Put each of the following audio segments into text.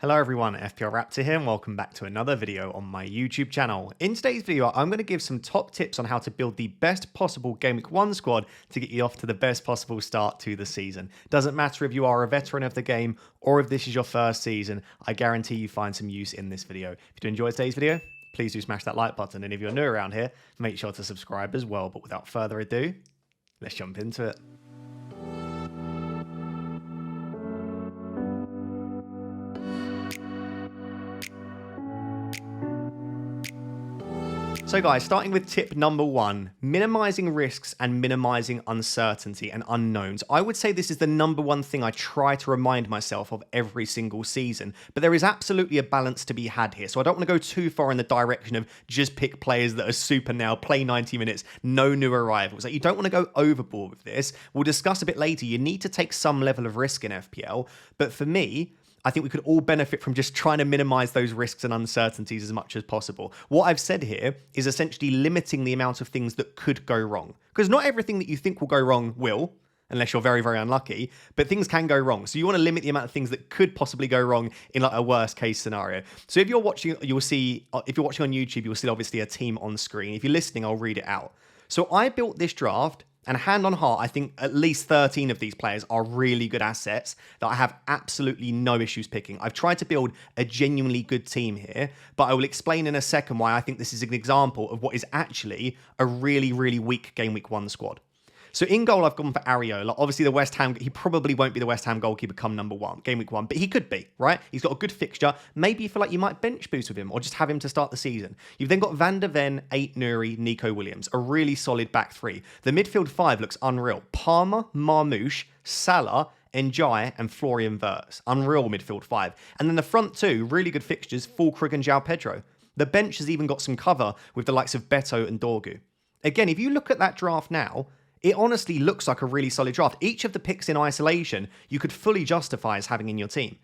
Hello everyone, FPL Raptor here and welcome back to another video on my YouTube channel. In today's video, I'm going to give some top tips on how to build the best possible Game Week 1 squad to get you off to the best possible start to the season. Doesn't matter if you are a veteran of the game or if this is your first season, I guarantee you find some use in this video. If you do enjoy today's video, please do smash that like button, and if you're new around here, make sure to subscribe as well. But without further ado, let's jump into it. So guys, starting with tip number one, minimizing risks and minimizing uncertainty and unknowns. I would say this is the number one thing I try to remind myself of every single season, but there is absolutely a balance to be had here. So I don't want to go too far in the direction of just pick players that are super now, play 90 minutes, no new arrivals. Like, you don't want to go overboard with this. We'll discuss a bit later. You need to take some level of risk in FPL, but for me, I think we could all benefit from just trying to minimize those risks and uncertainties as much as possible. What I've said here is essentially limiting the amount of things that could go wrong. Because not everything that you think will go wrong will, unless you're very, very unlucky, but things can go wrong. So you want to limit the amount of things that could possibly go wrong in like a worst case scenario. So if you're watching, you'll see, if you're watching on YouTube, you'll see obviously a team on screen. If you're listening, I'll read it out. So I built this draft, and hand on heart, I think at least 13 of these players are really good assets that I have absolutely no issues picking. I've tried to build a genuinely good team here, but I will explain in a second why I think this is an example of what is actually a really, really weak Game Week 1 squad. So in goal, I've gone for Areola. Obviously, the West Ham, he probably won't be the West Ham goalkeeper come number one, Game Week 1, but he could be, right? He's got a good fixture. Maybe you feel like you might bench boost with him or just have him to start the season. You've then got Van der Ven, Ait-Nouri, Nico Williams, a really solid back three. The midfield five looks unreal. Palmer, Marmoush, Salah, Njai, and Florian Wirtz. Unreal midfield five. And then the front two, really good fixtures, Fulkrug and João Pedro. The bench has even got some cover with the likes of Beto and Dorgu. Again, if you look at that draft now, it honestly looks like a really solid draft. Each of the picks in isolation, you could fully justify as having in your team.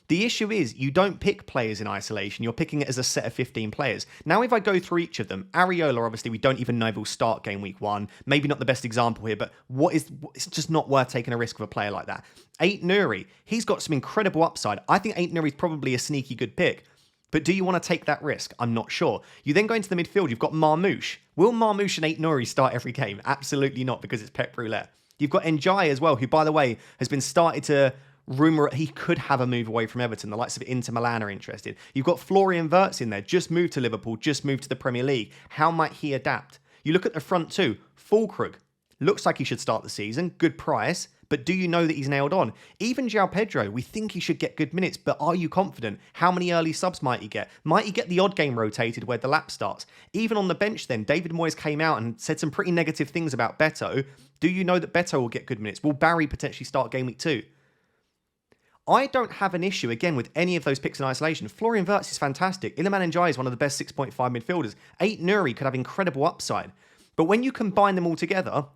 The issue is you don't pick players in isolation. You're picking it as a set of 15 players. Now, if I go through each of them, Areola, obviously, we don't even know if he'll start Game Week 1. Maybe not the best example here, but it's just not worth taking a risk with a player like that. Ait-Nouri, he's got some incredible upside. I think Ait-Nouri is probably a sneaky good pick. But do you want to take that risk? I'm not sure. You then go into the midfield, you've got Marmoush. Will Marmoush and Ait-Nouri start every game? Absolutely not, because it's Pep Roulette. You've got Njai as well, who, by the way, has been started to rumour he could have a move away from Everton. The likes of Inter Milan are interested. You've got Florian Wirtz in there, just moved to Liverpool, just moved to the Premier League. How might he adapt? You look at the front two. Fulkrug looks like he should start the season, good price. But do you know that he's nailed on? Even João Pedro, we think he should get good minutes, but are you confident? How many early subs might he get? Might he get the odd game rotated where the lap starts? Even on the bench then, David Moyes came out and said some pretty negative things about Beto. Do you know that Beto will get good minutes? Will Barry potentially start Game Week 2? I don't have an issue, again, with any of those picks in isolation. Florian Wirtz is fantastic. Iliman Ndiaye is one of the best 6.5 midfielders. Ait-Nouri could have incredible upside. But when you combine them all together,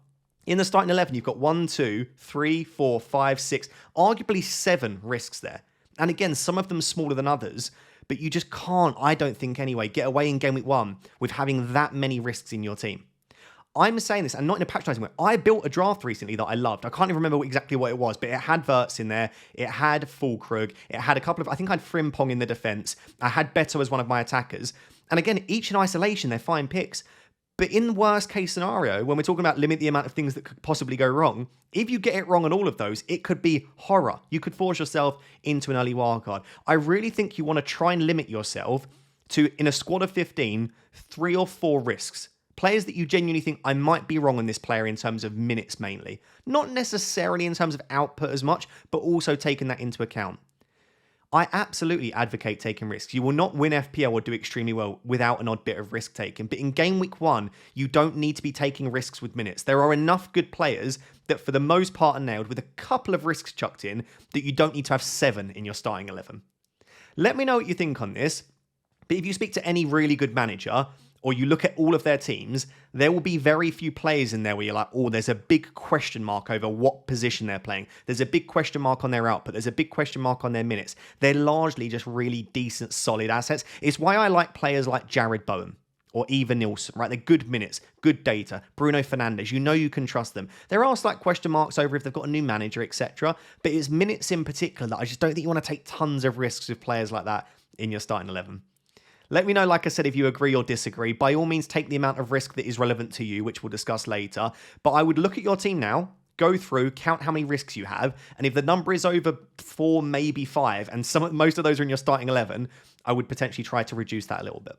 in the starting 11, you've got 1, 2, 3, 4, 5, 6, arguably 7 risks there. And again, some of them smaller than others, but you just can't, I don't think anyway, get away in Game Week 1 with having that many risks in your team. I'm saying this, and not in a patronising way. I built a draft recently that I loved. I can't even remember exactly what it was, but it had Wirtz in there. It had Fulkrug. It had a couple of, I think I had Frimpong in the defence. I had Beto as one of my attackers. And again, each in isolation, they're fine picks. But in the worst case scenario, when we're talking about limit the amount of things that could possibly go wrong, if you get it wrong on all of those, it could be horror. You could force yourself into an early wildcard. I really think you want to try and limit yourself to, in a squad of 15, 3 or 4 risks. Players that you genuinely think, I might be wrong on this player in terms of minutes mainly. Not necessarily in terms of output as much, but also taking that into account. I absolutely advocate taking risks. You will not win FPL or do extremely well without an odd bit of risk taking. But in Game Week 1, you don't need to be taking risks with minutes. There are enough good players that for the most part are nailed with a couple of risks chucked in that you don't need to have 7 in your starting 11. Let me know what you think on this. But if you speak to any really good manager, or you look at all of their teams, there will be very few players in there where you're like, oh, there's a big question mark over what position they're playing. There's a big question mark on their output. There's a big question mark on their minutes. They're largely just really decent, solid assets. It's why I like players like Jared Bowen or Eva Nilsson, right? They're good minutes, good data. Bruno Fernandes, you know you can trust them. There are slight question marks over if they've got a new manager, etc. But it's minutes in particular that I just don't think you want to take tons of risks with players like that in your starting 11. Let me know, like I said, if you agree or disagree. By all means, take the amount of risk that is relevant to you, which we'll discuss later. But I would look at your team now, go through, count how many risks you have, and if the number is over 4, maybe 5, and most of those are in your starting 11, I would potentially try to reduce that a little bit.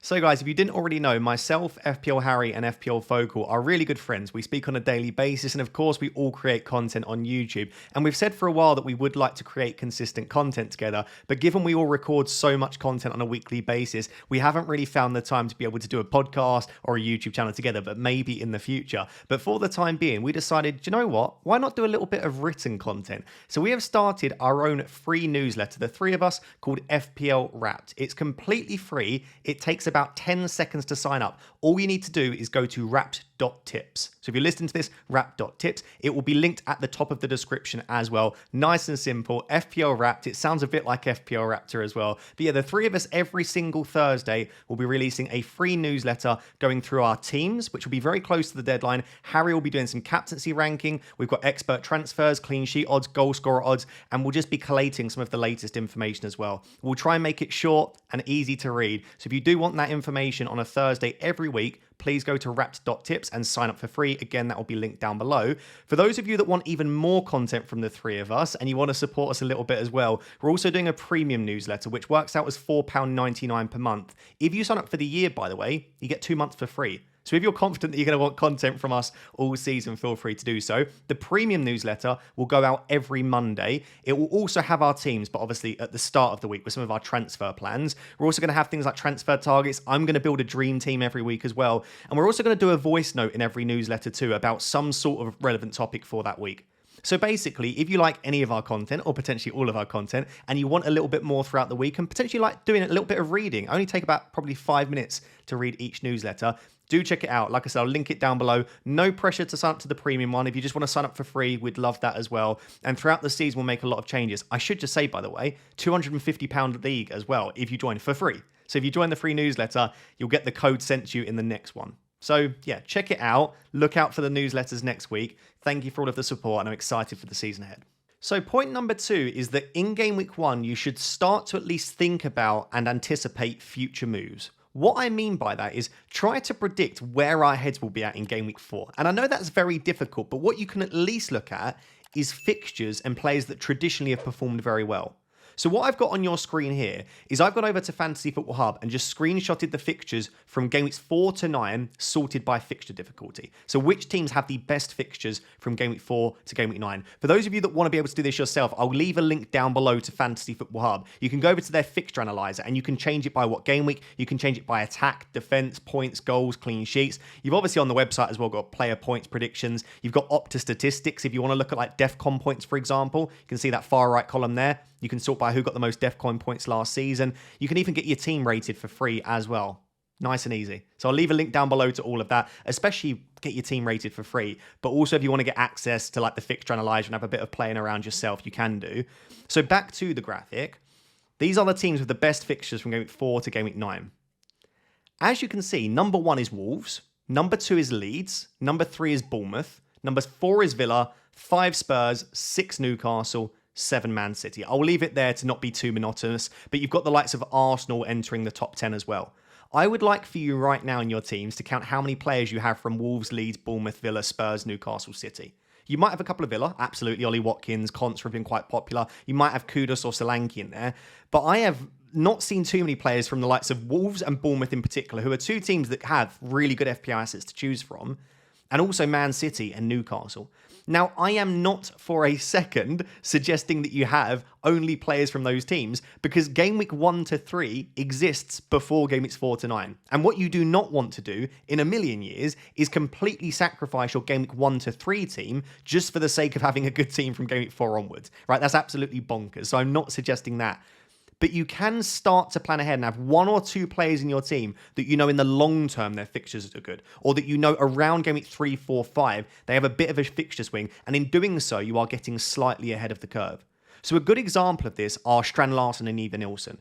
So guys, if you didn't already know, myself, FPL Harry and FPL Focal are really good friends. We speak on a daily basis, and of course we all create content on YouTube. And we've said for a while that we would like to create consistent content together, but given we all record so much content on a weekly basis, we haven't really found the time to be able to do a podcast or a YouTube channel together, but maybe in the future. But for the time being, we decided, do you know what? Why not do a little bit of written content? So we have started our own free newsletter, the three of us, called FPL Wrapped. It's completely free. It takes about 10 seconds to sign up. All you need to do is go to wrapped.tips. So if you're listening to this, wrapped.tips, it will be linked at the top of the description as well. Nice and simple. FPL Wrapped. It sounds a bit like FPL Raptor as well. But yeah, the three of us every single Thursday will be releasing a free newsletter going through our teams, which will be very close to the deadline. Harry will be doing some captaincy ranking. We've got expert transfers, clean sheet odds, goal scorer odds, and we'll just be collating some of the latest information as well. We'll try and make it short and easy to read. So if you do want that information on a Thursday every week, please go to wrapped.tips and sign up for free. Again, that will be linked down below. For those of you that want even more content from the three of us and you want to support us a little bit as well, we're also doing a premium newsletter, which works out as £4.99 per month. If you sign up for the year, by the way, you get 2 months for free. So if you're confident that you're going to want content from us all season, feel free to do so. The premium newsletter will go out every Monday. It will also have our teams, but obviously at the start of the week with some of our transfer plans. We're also going to have things like transfer targets. I'm going to build a dream team every week as well. And we're also going to do a voice note in every newsletter too about some sort of relevant topic for that week. So basically, if you like any of our content, or potentially all of our content, and you want a little bit more throughout the week, and potentially like doing a little bit of reading, only take about probably 5 minutes to read each newsletter, do check it out. Like I said, I'll link it down below. No pressure to sign up to the premium one. If you just want to sign up for free, we'd love that as well. And throughout the season, we'll make a lot of changes. I should just say, by the way, £250 league as well if you join for free. So if you join the free newsletter, you'll get the code sent to you in the next one. So yeah, check it out. Look out for the newsletters next week. Thank you for all of the support, and I'm excited for the season ahead. So point number 2 is that in game week 1, you should start to at least think about and anticipate future moves. What I mean by that is try to predict where our heads will be at in game week 4. And I know that's very difficult, but what you can at least look at is fixtures and players that traditionally have performed very well. So what I've got on your screen here is I've gone over to Fantasy Football Hub and just screenshotted the fixtures from game weeks 4 to 9 sorted by fixture difficulty. So which teams have the best fixtures from game week 4 to game week 9. For those of you that want to be able to do this yourself, I'll leave a link down below to Fantasy Football Hub. You can go over to their fixture analyzer and you can change it by what game week. You can change it by attack, defense, points, goals, clean sheets. You've obviously on the website as well got player points predictions. You've got Opta statistics. If you want to look at like DEFCON points, for example, you can see that far right column there. You can sort by who got the most DEFCON points last season. You can even get your team rated for free as well. Nice and easy. So I'll leave a link down below to all of that, especially get your team rated for free. But also if you want to get access to like the fixture analyzer and have a bit of playing around yourself, you can do. So back to the graphic. These are the teams with the best fixtures from game week 4 to game week 9. As you can see, number 1 is Wolves. Number 2 is Leeds. Number 3 is Bournemouth. Number 4 is Villa. 5 Spurs. 6 Newcastle. 7 Man City. I'll leave it there to not be too monotonous, but you've got the likes of Arsenal entering the top 10 as well. I would like for you right now in your teams to count how many players you have from Wolves, Leeds, Bournemouth, Villa, Spurs, Newcastle, City. You might have a couple of Villa, absolutely. Ollie Watkins, Contra have been quite popular. You might have Kudus or Solanke in there, but I have not seen too many players from the likes of Wolves and Bournemouth in particular, who are 2 teams that have really good FPL assets to choose from, and also Man City and Newcastle. Now, I am not for a second suggesting that you have only players from those teams, because game week 1 to 3 exists before game weeks 4 to 9. And what you do not want to do in a million years is completely sacrifice your game week 1 to 3 team just for the sake of having a good team from game week 4 onwards, right? That's absolutely bonkers. So I'm not suggesting that. But you can start to plan ahead and have 1 or 2 players in your team that you know in the long term their fixtures are good, or that you know around game week 3, 4, 5, they have a bit of a fixture swing, and in doing so, you are getting slightly ahead of the curve. So a good example of this are Strand Larsen and Eva Nilsson.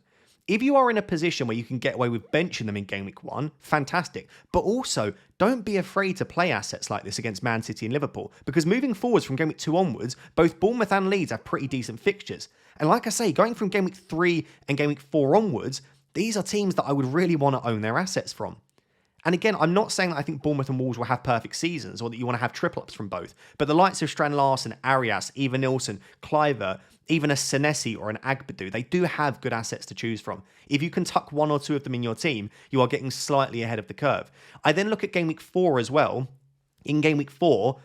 If you are in a position where you can get away with benching them in game week 1, fantastic. But also, don't be afraid to play assets like this against Man City and Liverpool, because moving forwards from game week 2 onwards, both Bournemouth and Leeds have pretty decent fixtures. And like I say, going from game week 3 and game week 4 onwards, these are teams that I would really want to own their assets from. And again, I'm not saying that I think Bournemouth and Wolves will have perfect seasons or that you want to have triple-ups from both, but the likes of Strand Larsen, Arias, Eva Nilsson, Cliver, even a Senesi or an Agbadu, they do have good assets to choose from. If you can tuck one or two of them in your team, you are getting slightly ahead of the curve. I then look at game week 4 as well. In game week 4,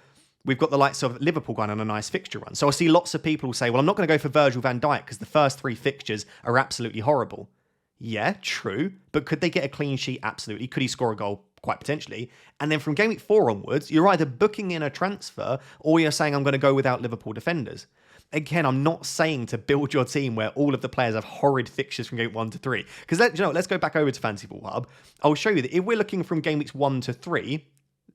we've got the likes of Liverpool going on a nice fixture run. So I see lots of people say, well, I'm not going to go for Virgil van Dijk because the first 3 fixtures are absolutely horrible. Yeah, true. But could they get a clean sheet? Absolutely. Could he score a goal? Quite potentially. And then from game week 4 onwards, you're either booking in a transfer or you're saying, I'm going to go without Liverpool defenders. Again, I'm not saying to build your team where all of the players have horrid fixtures from game 1 to 3. Because let's go back over to Fantasy Football Hub. I'll show you that if we're looking from game weeks 1 to 3,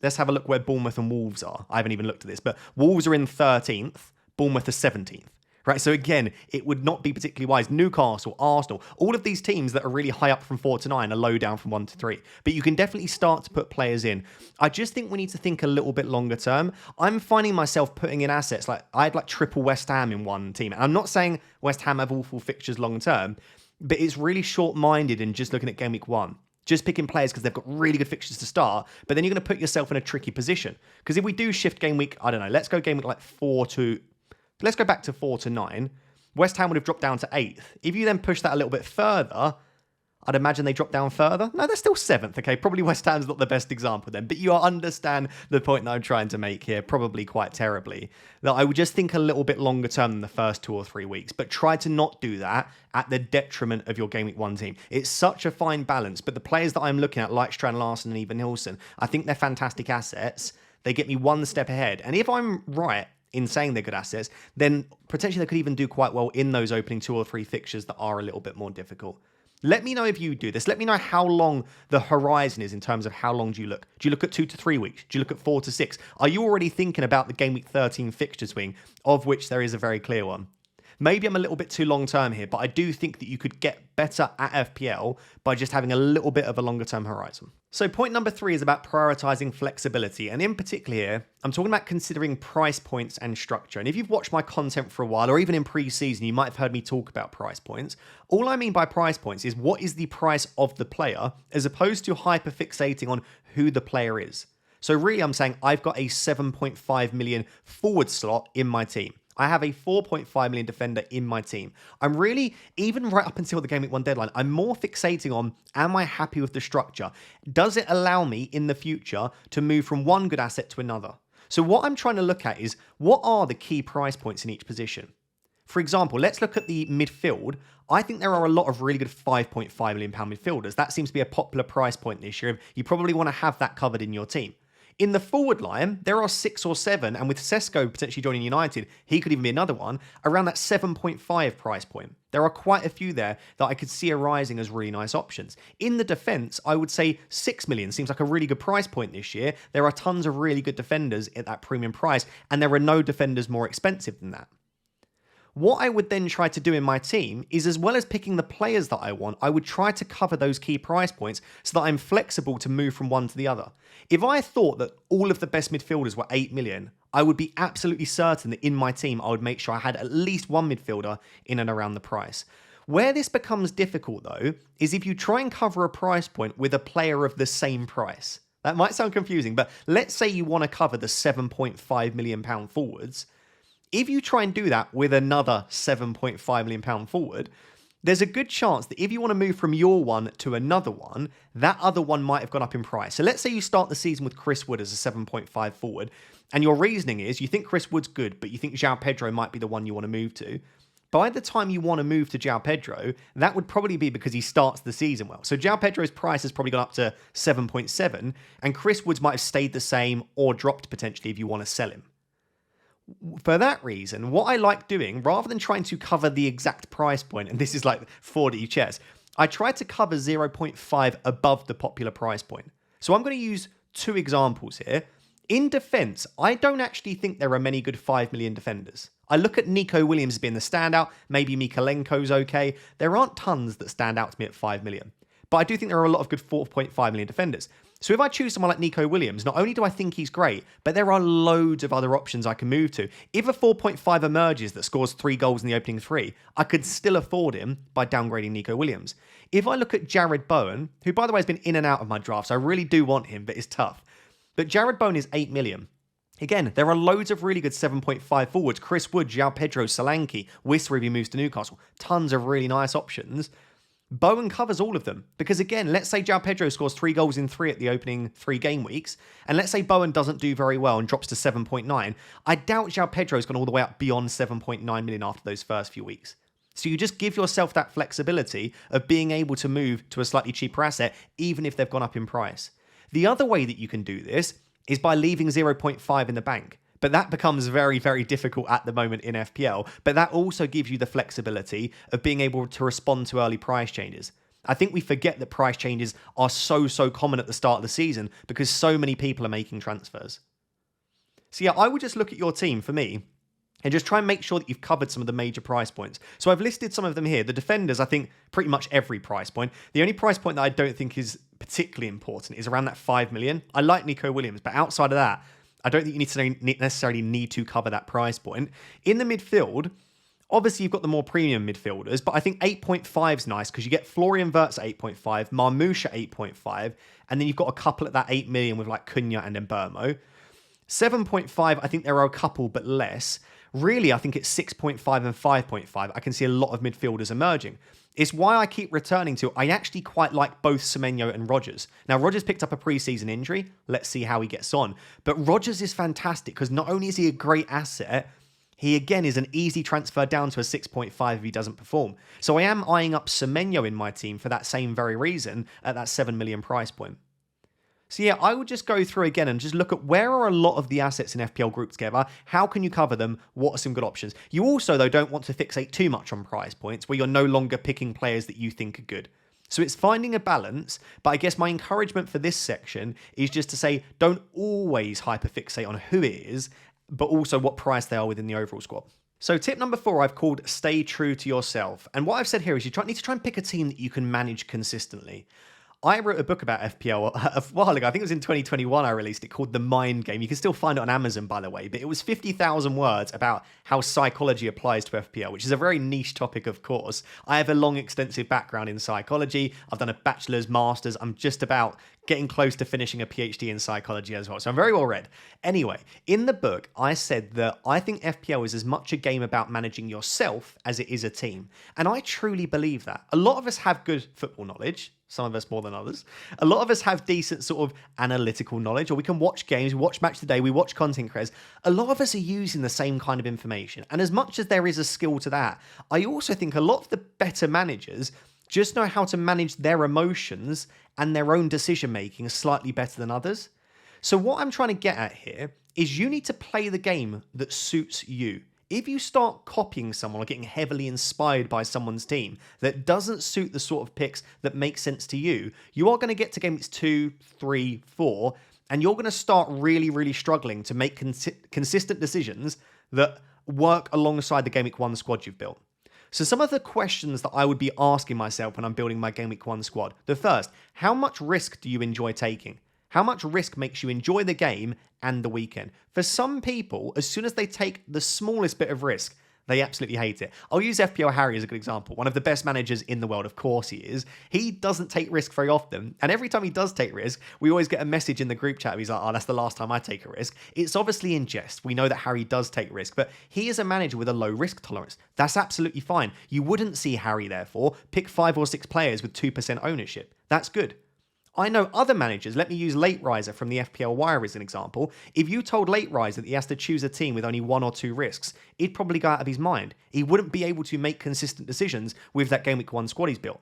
let's have a look where Bournemouth and Wolves are. I haven't even looked at this, but Wolves are in 13th, Bournemouth are 17th. Right, so again, it would not be particularly wise. Newcastle, Arsenal, all of these teams that are really high up from 4 to 9 are low down from 1 to 3. But you can definitely start to put players in. I just think we need to think a little bit longer term. I'm finding myself putting in assets like I had like triple West Ham in one team. And I'm not saying West Ham have awful fixtures long term, but it's really short-minded in just looking at game week 1. Just picking players because they've got really good fixtures to start, but then you're going to put yourself in a tricky position. Because if we do shift game week, I don't know, let's go game week like 4 to... Let's go back to 4 to 9. West Ham would have dropped down to 8th. If you then push that a little bit further, I'd imagine they drop down further. No, they're still 7th, okay? Probably West Ham's not the best example then, but you understand the point that I'm trying to make here, probably quite terribly. That I would just think a little bit longer term than the first 2 or 3 weeks, but try to not do that at the detriment of your Game Week 1 team. It's such a fine balance, but the players that I'm looking at, like Strand Larsen and Eva Nilsson, I think they're fantastic assets. They get me one step ahead. And if I'm right in saying they're good assets, then potentially they could even do quite well in those opening 2 or 3 fixtures that are a little bit more difficult. Let me know if you do this. Let me know how long the horizon is in terms of how long do you look. Do you look at 2 to 3 weeks? Do you look at 4 to 6? Are you already thinking about the Game Week 13 fixture swing, of which there is a very clear one? Maybe I'm a little bit too long term here, but I do think that you could get better at FPL by just having a little bit of a longer term horizon. So point number 3 is about prioritizing flexibility. And in particular here, I'm talking about considering price points and structure. And if you've watched my content for a while, or even in pre-season, you might have heard me talk about price points. All I mean by price points is what is the price of the player, as opposed to hyper-fixating on who the player is. So really, I'm saying I've got a 7.5 million forward slot in my team. I have a 4.5 million defender in my team. I'm really, even right up until the Game Week 1 deadline, I'm more fixating on, am I happy with the structure? Does it allow me in the future to move from one good asset to another? So what I'm trying to look at is, what are the key price points in each position? For example, let's look at the midfield. I think there are a lot of really good £5.5 million midfielders. That seems to be a popular price point this year. You probably want to have that covered in your team. In the forward line, there are 6 or 7, and with Sesko potentially joining United, he could even be another one, around that 7.5 price point. There are quite a few there that I could see arising as really nice options. In the defence, I would say 6 million seems like a really good price point this year. There are tons of really good defenders at that premium price, and there are no defenders more expensive than that. What I would then try to do in my team is, as well as picking the players that I want, I would try to cover those key price points so that I'm flexible to move from one to the other. If I thought that all of the best midfielders were 8 million, I would be absolutely certain that in my team, I would make sure I had at least one midfielder in and around the price. Where this becomes difficult, though, is if you try and cover a price point with a player of the same price. That might sound confusing, but let's say you want to cover the £7.5 million forwards. If you try and do that with another £7.5 million forward, there's a good chance that if you want to move from your one to another one, that other one might have gone up in price. So let's say you start the season with Chris Wood as a 7.5 forward, and your reasoning is you think Chris Wood's good, but you think João Pedro might be the one you want to move to. By the time you want to move to João Pedro, that would probably be because he starts the season well. So João Pedro's price has probably gone up to 7.7, and Chris Wood's might have stayed the same or dropped potentially if you want to sell him. For that reason, what I like doing, rather than trying to cover the exact price point, and this is like 4D chess, I try to cover 0.5 above the popular price point. So I'm going to use 2 examples here. In defense, I don't actually think there are many good 5 million defenders. I look at Nico Williams as being the standout, maybe Mikalenko's okay. There aren't tons that stand out to me at 5 million. But I do think there are a lot of good 4.5 million defenders. So if I choose someone like Nico Williams, not only do I think he's great, but there are loads of other options I can move to. If a 4.5 emerges that scores 3 goals in the opening 3, I could still afford him by downgrading Nico Williams. If I look at Jared Bowen, who by the way has been in and out of my drafts, I really do want him, but it's tough. But Jared Bowen is 8 million. Again, there are loads of really good 7.5 forwards. Chris Wood, João Pedro, Solanke, Whisper if he moves to Newcastle. Tons of really nice options. Bowen covers all of them. Because again, let's say João Pedro scores 3 goals in 3 at the opening 3 game weeks. And let's say Bowen doesn't do very well and drops to 7.9. I doubt João Pedro's gone all the way up beyond 7.9 million after those first few weeks. So you just give yourself that flexibility of being able to move to a slightly cheaper asset, even if they've gone up in price. The other way that you can do this is by leaving 0.5 in the bank. But that becomes very, very difficult at the moment in FPL. But that also gives you the flexibility of being able to respond to early price changes. I think we forget that price changes are so common at the start of the season because so many people are making transfers. So yeah, I would just look at your team for me and just try and make sure that you've covered some of the major price points. So I've listed some of them here. The defenders, I think pretty much every price point. The only price point that I don't think is particularly important is around that 5 million. I like Nico Williams, but outside of that, I don't think you necessarily need to cover that price point. In the midfield, obviously you've got the more premium midfielders, but I think 8.5 is nice because you get Florian Wirtz at 8.5, Marmoush at 8.5, and then you've got a couple at that 8 million with like Cunha and Mbermo. 7.5, I think there are a couple, but less. Really, I think it's 6.5 and 5.5. I can see a lot of midfielders emerging. It's why I keep returning to, I actually quite like both Semenyo and Rodgers. Now, Rodgers picked up a preseason injury. Let's see how he gets on. But Rodgers is fantastic because not only is he a great asset, he again is an easy transfer down to a 6.5 if he doesn't perform. So I am eyeing up Semenyo in my team for that same very reason at that 7 million price point. So yeah, I would just go through again and just look at where are a lot of the assets in FPL grouped together, how can you cover them, what are some good options. You also, though, don't want to fixate too much on price points where you're no longer picking players that you think are good. So it's finding a balance, but I guess my encouragement for this section is just to say don't always hyperfixate on who it is, but also what price they are within the overall squad. So tip number 4 I've called stay true to yourself. And what I've said here is you need to try and pick a team that you can manage consistently. I wrote a book about FPL a while ago. I think it was in 2021 I released it called The Mind Game. You can still find it on Amazon, by the way. But it was 50,000 words about how psychology applies to FPL, which is a very niche topic, of course. I have a long, extensive background in psychology. I've done a bachelor's, master's. I'm just about getting close to finishing a PhD in psychology as well. So I'm very well read. Anyway, in the book, I said that I think FPL is as much a game about managing yourself as it is a team. And I truly believe that. A lot of us have good football knowledge. Some of us more than others. A lot of us have decent sort of analytical knowledge, or we can watch games, we watch Match Today, we watch content creators. A lot of us are using the same kind of information. And as much as there is a skill to that, I also think a lot of the better managers just know how to manage their emotions and their own decision making slightly better than others. So what I'm trying to get at here is you need to play the game that suits you. If you start copying someone or getting heavily inspired by someone's team that doesn't suit the sort of picks that make sense to you, you are going to get to game weeks 2, 3, 4, and you're going to start really struggling to make consistent decisions that work alongside the game week 1 squad you've built. So some of the questions that I would be asking myself when I'm building my game week 1 squad. The first, how much risk do you enjoy taking? How much risk makes you enjoy the game and the weekend? For some people, as soon as they take the smallest bit of risk, they absolutely hate it. I'll use FPL Harry as a good example. One of the best managers in the world, of course he is. He doesn't take risk very often. And every time he does take risk, we always get a message in the group chat. He's like, oh, that's the last time I take a risk. It's obviously in jest. We know that Harry does take risk, but he is a manager with a low risk tolerance. That's absolutely fine. You wouldn't see Harry, therefore, pick 5 or 6 players with 2% ownership. That's good. I know other managers, let me use Late Riser from the FPL Wire as an example. If you told Late Riser that he has to choose a team with only 1 or 2 risks, he'd probably go out of his mind. He wouldn't be able to make consistent decisions with that game week 1 squad he's built.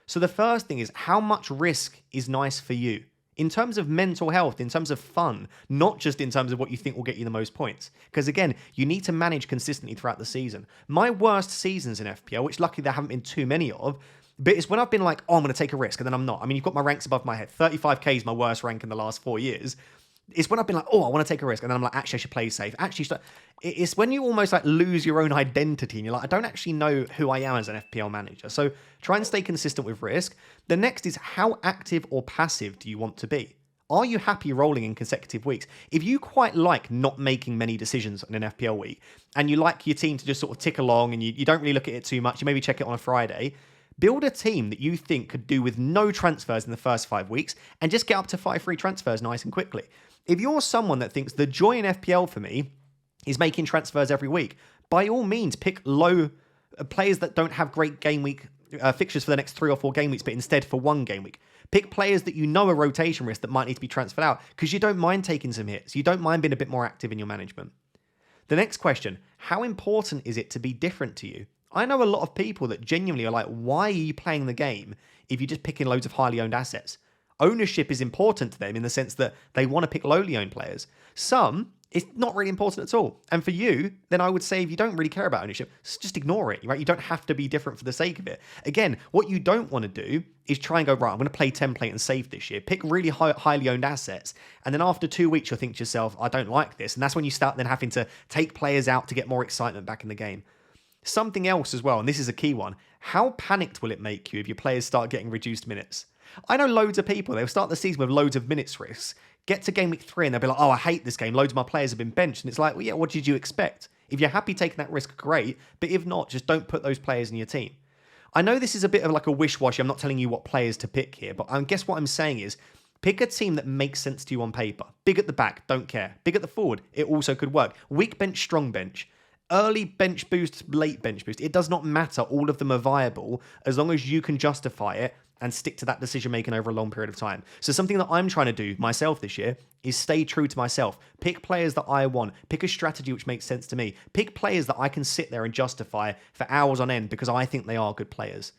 So the first thing is, how much risk is nice for you? In terms of mental health, in terms of fun, not just in terms of what you think will get you the most points. Because again, you need to manage consistently throughout the season. My worst seasons in FPL, which luckily there haven't been too many of, but it's when I've been like, oh, I'm going to take a risk, and then I'm not. I mean, you've got my ranks above my head. 35k is my worst rank in the last 4 years. It's when I've been like, oh, I want to take a risk. And then I'm like, actually, I should play safe. Actually, it's when you almost like lose your own identity and you're like, I don't actually know who I am as an FPL manager. So try and stay consistent with risk. The next is, how active or passive do you want to be? Are you happy rolling in consecutive weeks? If you quite like not making many decisions in an FPL week and you like your team to just sort of tick along and you don't really look at it too much, you maybe check it on a Friday, build a team that you think could do with no transfers in the first 5 weeks and just get up to 5 free transfers nice and quickly. If you're someone that thinks the joy in FPL for me is making transfers every week, by all means, pick low players that don't have great game week fixtures for the next 3 or 4 game weeks, but instead for 1 game week. Pick players that you know are rotation risk that might need to be transferred out because you don't mind taking some hits. You don't mind being a bit more active in your management. The next question, how important is it to be different to you? I know a lot of people that genuinely are like, why are you playing the game if you're just picking loads of highly owned assets? Ownership is important to them in the sense that they want to pick lowly owned players. Some, it's not really important at all. And for you, then I would say if you don't really care about ownership, just ignore it, right? You don't have to be different for the sake of it. Again, what you don't want to do is try and go, right, I'm going to play template and save this year. Pick really highly owned assets. And then after 2 weeks, you'll think to yourself, I don't like this. And that's when you start then having to take players out to get more excitement back in the game. Something else as well, and this is a key one, how panicked will it make you if your players start getting reduced minutes? I know loads of people, they'll start the season with loads of minutes risks, get to game week 3 and they'll be like, oh, I hate this game, loads of my players have been benched. And it's like, well, yeah, what did you expect? If you're happy taking that risk, great. But if not, just don't put those players in your team. I know this is a bit of like a wish-washy. I'm not telling you what players to pick here, but I guess what I'm saying is pick a team that makes sense to you on paper. Big at the back, don't care. Big at the forward, it also could work. Weak bench, strong bench. Early bench boost, late bench boost. It does not matter. All of them are viable as long as you can justify it and stick to that decision making over a long period of time. So something that I'm trying to do myself this year is stay true to myself. Pick players that I want. Pick a strategy which makes sense to me. Pick players that I can sit there and justify for hours on end because I think they are good players.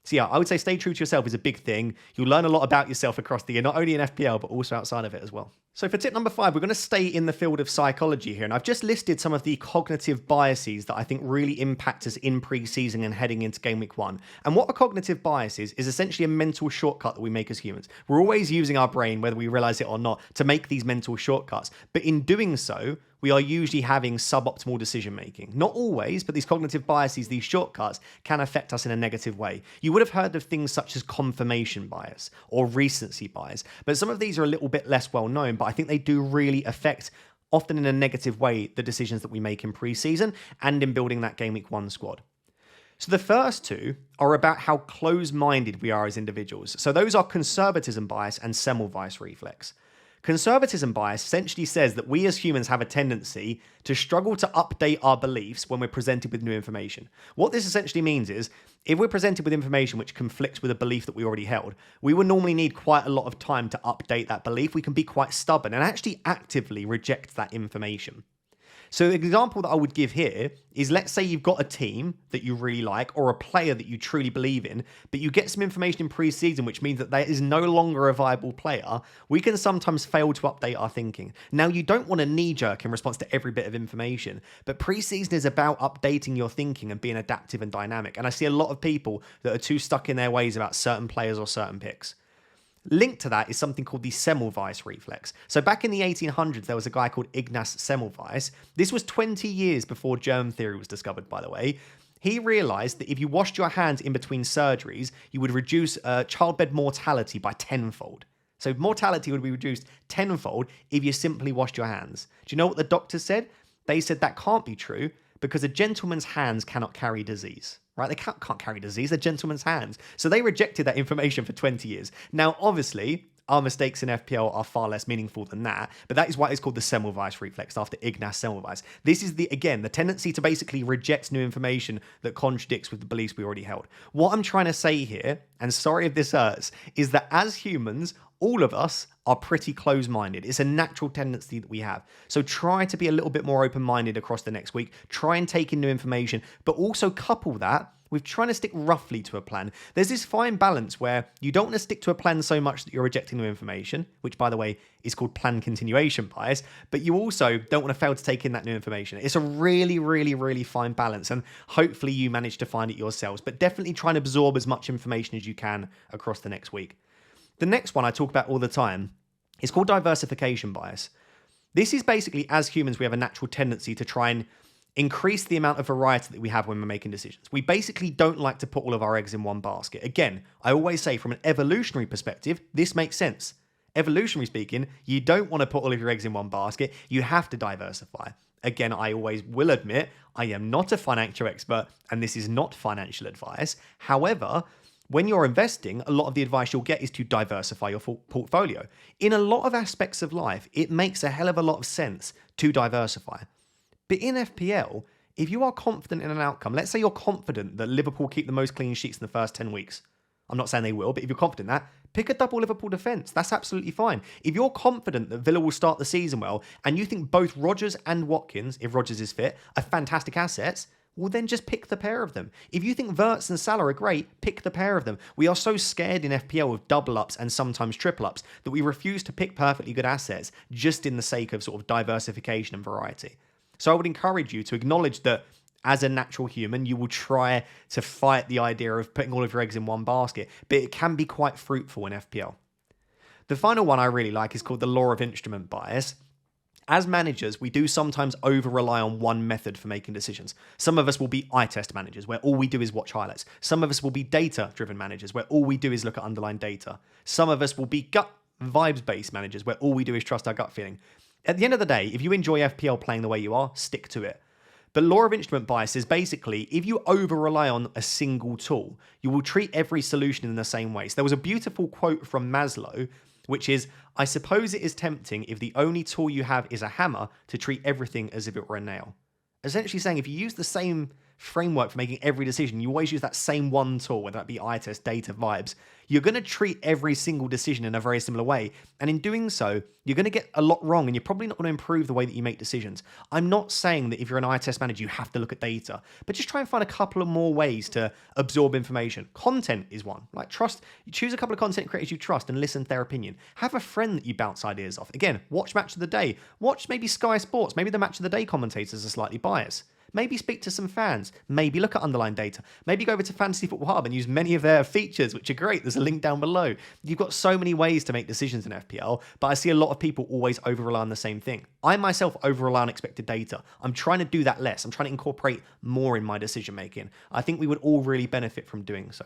So yeah, I would say stay true to yourself is a big thing. You'll learn a lot about yourself across the year, not only in FPL, but also outside of it as well. So for tip number 5, we're going to stay in the field of psychology here. And I've just listed some of the cognitive biases that I think really impact us in pre-season and heading into game week 1. And what a cognitive bias is essentially a mental shortcut that we make as humans. We're always using our brain, whether we realize it or not, to make these mental shortcuts. But in doing so, we are usually having suboptimal decision making. Not always, but these cognitive biases, these shortcuts, can affect us in a negative way. You would have heard of things such as confirmation bias or recency bias, but some of these are a little bit less well known, but I think they do really affect, often in a negative way, the decisions that we make in pre-season and in building that game week 1 squad. So the first two are about how close-minded we are as individuals. So those are conservatism bias and Semmelweis reflex. Conservatism bias essentially says that we as humans have a tendency to struggle to update our beliefs when we're presented with new information. What this essentially means is, if we're presented with information which conflicts with a belief that we already held, we will normally need quite a lot of time to update that belief. We can be quite stubborn and actually actively reject that information. So the example that I would give here is, let's say you've got a team that you really like or a player that you truly believe in, but you get some information in pre-season which means that there is no longer a viable player. We can sometimes fail to update our thinking. Now, you don't want to knee-jerk in response to every bit of information, but pre-season is about updating your thinking and being adaptive and dynamic. And I see a lot of people that are too stuck in their ways about certain players or certain picks. Linked to that is something called the Semmelweis reflex. So back in the 1800s, there was a guy called Ignaz Semmelweis. This was 20 years before germ theory was discovered, by the way. He realized that if you washed your hands in between surgeries, you would reduce childbed mortality by tenfold. So mortality would be reduced tenfold if you simply washed your hands. Do you know what the doctors said? They said that can't be true because a gentleman's hands cannot carry disease. Right? They can't carry disease, they're gentlemen's hands. So they rejected that information for 20 years. Now, obviously, our mistakes in FPL are far less meaningful than that, but that is why it's called the Semmelweis reflex, after Ignaz Semmelweis. This is, the tendency to basically reject new information that contradicts with the beliefs we already held. What I'm trying to say here, and sorry if this hurts, is that as humans, all of us are pretty close-minded. It's a natural tendency that we have. So try to be a little bit more open-minded across the next week. Try and take in new information, but also couple that with trying to stick roughly to a plan. There's this fine balance where you don't want to stick to a plan so much that you're rejecting new information, which, by the way, is called plan continuation bias, but you also don't want to fail to take in that new information. It's a really, really, really fine balance, and hopefully you manage to find it yourselves, but definitely try and absorb as much information as you can across the next week. The next one I talk about all the time It's called diversification bias. This is basically, as humans, we have a natural tendency to try and increase the amount of variety that we have when we're making decisions. We basically don't like to put all of our eggs in one basket. Again, I always say from an evolutionary perspective, this makes sense. Evolutionary speaking, you don't want to put all of your eggs in one basket. You have to diversify. Again, I always will admit, I am not a financial expert and this is not financial advice. However, when you're investing, a lot of the advice you'll get is to diversify your portfolio. In a lot of aspects of life, it makes a hell of a lot of sense to diversify. But in FPL, if you are confident in an outcome, let's say you're confident that Liverpool keep the most clean sheets in the first 10 weeks. I'm not saying they will, but if you're confident in that, pick a double Liverpool defence. That's absolutely fine. If you're confident that Villa will start the season well, and you think both Rodgers and Watkins, if Rodgers is fit, are fantastic assets, well then just pick the pair of them. If you think Wirtz and Salah are great, pick the pair of them. We are so scared in FPL of double ups and sometimes triple ups that we refuse to pick perfectly good assets just in the sake of sort of diversification and variety. So I would encourage you to acknowledge that as a natural human, you will try to fight the idea of putting all of your eggs in one basket, but it can be quite fruitful in FPL. The final one I really like is called the law of instrument bias. As managers, we do sometimes over-rely on one method for making decisions. Some of us will be eye test managers, where all we do is watch highlights. Some of us will be data-driven managers, where all we do is look at underlying data. Some of us will be gut vibes-based managers, where all we do is trust our gut feeling. At the end of the day, if you enjoy FPL playing the way you are, stick to it. But law of instrument bias is basically, if you over-rely on a single tool, you will treat every solution in the same way. So there was a beautiful quote from Maslow, which is, I suppose it is tempting if the only tool you have is a hammer to treat everything as if it were a nail. Essentially saying if you use the same framework for making every decision, you always use that same one tool, whether that be eye test, data, vibes, you're going to treat every single decision in a very similar way. And in doing so, you're going to get a lot wrong and you're probably not going to improve the way that you make decisions. I'm not saying that if you're an eye test manager, you have to look at data, but just try and find a couple of more ways to absorb information. Content is one. Like trust, you choose a couple of content creators you trust and listen to their opinion. Have a friend that you bounce ideas off. Again, watch Match of the Day. Watch maybe Sky Sports. Maybe the Match of the Day commentators are slightly biased. Maybe speak to some fans. Maybe look at underlying data. Maybe go over to Fantasy Football Hub and use many of their features, which are great. There's a link down below. You've got so many ways to make decisions in FPL, but I see a lot of people always over-rely on the same thing. I myself over-rely on expected data. I'm trying to do that less. I'm trying to incorporate more in my decision-making. I think we would all really benefit from doing so.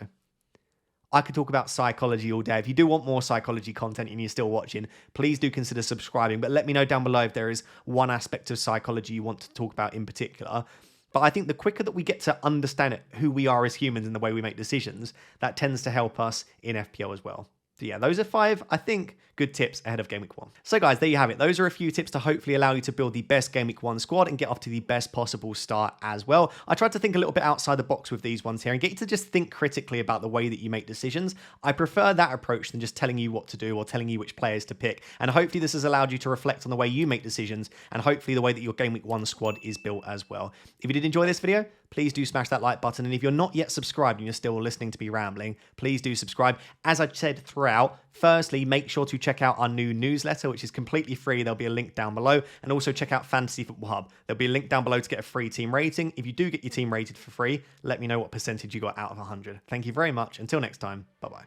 I could talk about psychology all day. If you do want more psychology content and you're still watching, please do consider subscribing. But let me know down below if there is one aspect of psychology you want to talk about in particular. But I think the quicker that we get to understand who we are as humans and the way we make decisions, that tends to help us in FPL as well. So yeah, those are 5, I think, good tips ahead of Game Week 1. So guys, there you have it. Those are a few tips to hopefully allow you to build the best Game Week 1 squad and get off to the best possible start as well. I tried to think a little bit outside the box with these ones here and get you to just think critically about the way that you make decisions. I prefer that approach than just telling you what to do or telling you which players to pick. And hopefully this has allowed you to reflect on the way you make decisions and hopefully the way that your Game Week 1 squad is built as well. If you did enjoy this video, please do smash that like button. And if you're not yet subscribed and you're still listening to me rambling, please do subscribe. As I've said throughout, firstly, make sure to check out our new newsletter, which is completely free. There'll be a link down below. And also check out Fantasy Football Hub. There'll be a link down below to get a free team rating. If you do get your team rated for free, let me know what percentage you got out of 100. Thank you very much. Until next time, bye-bye.